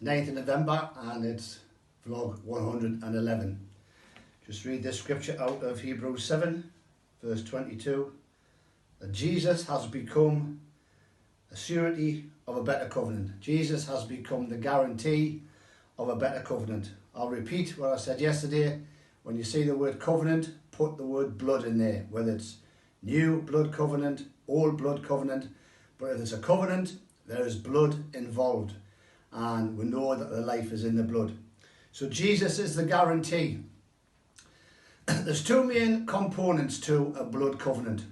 9th of November and it's vlog 111. Just read this scripture out of Hebrews 7 verse 22. That Jesus has become a surety of a better covenant. Jesus has become the guarantee of a better covenant. I'll repeat what I said yesterday. When you see the word covenant, put the word blood in there, whether it's new blood covenant, old blood covenant. But if it's a covenant, there is blood involved. And we know that the life is in the blood. So Jesus is the guarantee. There's two main components to a blood covenant.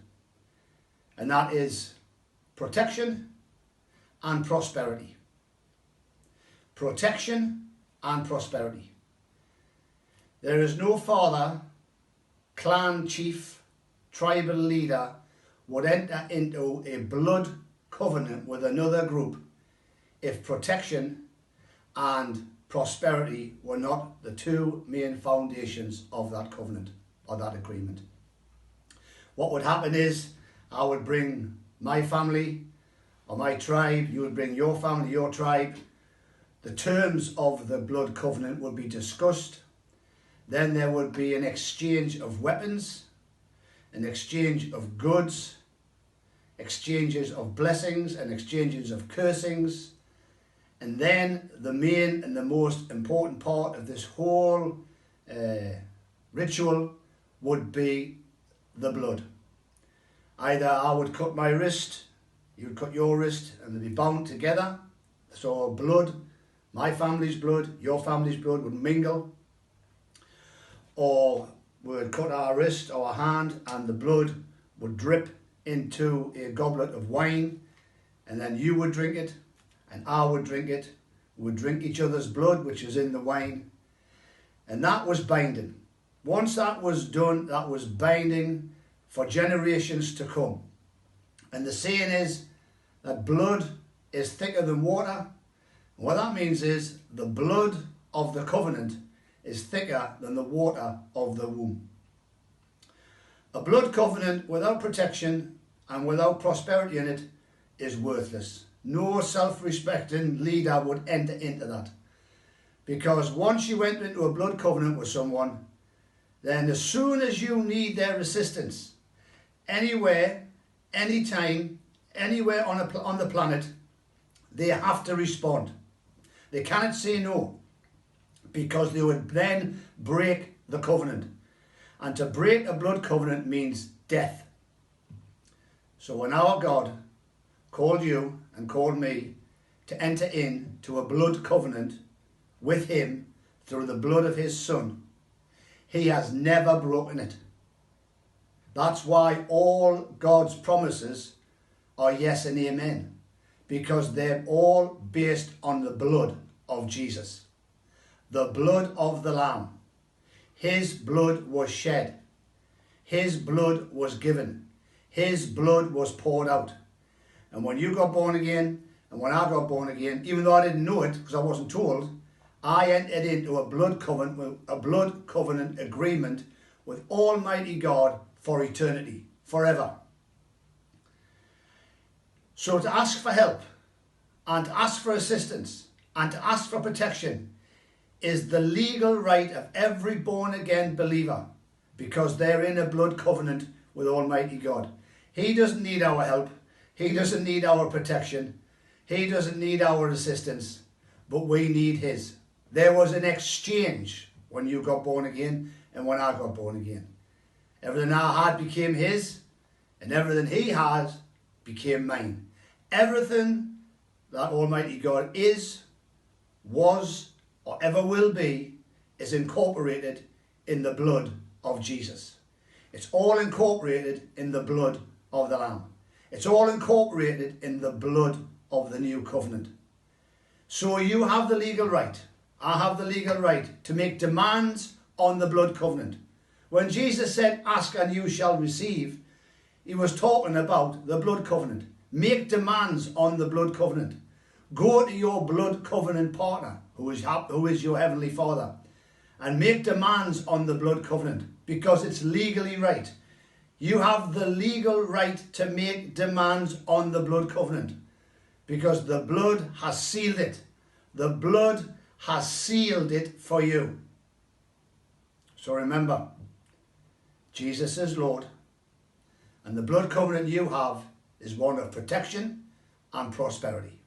And that is protection and prosperity. Protection and prosperity. There is no father, clan chief, tribal leader would enter into a blood covenant with another group if protection and prosperity were not the two main foundations of that covenant or that agreement. What would happen is I would bring my family or my tribe, you would bring your family, your tribe. The terms of the blood covenant would be discussed. Then there would be an exchange of weapons, an exchange of goods, exchanges of blessings and exchanges of cursings. And then the main and the most important part of this whole ritual would be the blood. Either I would cut my wrist, you would cut your wrist, and they'd be bound together. So blood, my family's blood, your family's blood would mingle. Or we would cut our wrist or our hand and the blood would drip into a goblet of wine, and then you would drink it and I would drink it. We would drink each other's blood, which is in the wine. And that was binding. Once that was done, that was binding for generations to come. And the saying is that blood is thicker than water. And what that means is the blood of the covenant is thicker than the water of the womb. A blood covenant without protection and without prosperity in it is worthless. No self-respecting leader would enter into that. Because once you enter into a blood covenant with someone, then as soon as you need their assistance, anywhere, anytime, anywhere on the planet, they have to respond. They cannot say no, because they would then break the covenant. And to break a blood covenant means death. So when our God called you and called me to enter into a blood covenant with him through the blood of his son, he has never broken it. That's why all God's promises are yes and amen, because they're all based on the blood of Jesus, the blood of the Lamb. His blood was shed. His blood was given. His blood was poured out. And when you got born again, and when I got born again, even though I didn't know it because I wasn't told, I entered into a blood covenant agreement with Almighty God for eternity, forever. So to ask for help, and to ask for assistance, and to ask for protection is the legal right of every born-again believer, because they're in a blood covenant with Almighty God. He doesn't need our help. He doesn't need our protection. He doesn't need our assistance, but we need his. There was an exchange when you got born again and when I got born again. Everything I had became his, and everything he had became mine. Everything that Almighty God is, was, or ever will be, is incorporated in the blood of Jesus. It's all incorporated in the blood of the Lamb. It's all incorporated in the blood of the new covenant. So you have the legal right, I have the legal right to make demands on the blood covenant. When Jesus said, ask and you shall receive, he was talking about the blood covenant. Make demands on the blood covenant. Go to your blood covenant partner, who is your heavenly Father, and make demands on the blood covenant, because it's legally right. You have the legal right to make demands on the blood covenant, because the blood has sealed it The blood has sealed it for you. So remember, Jesus is Lord, and the blood covenant you have is one of protection and prosperity.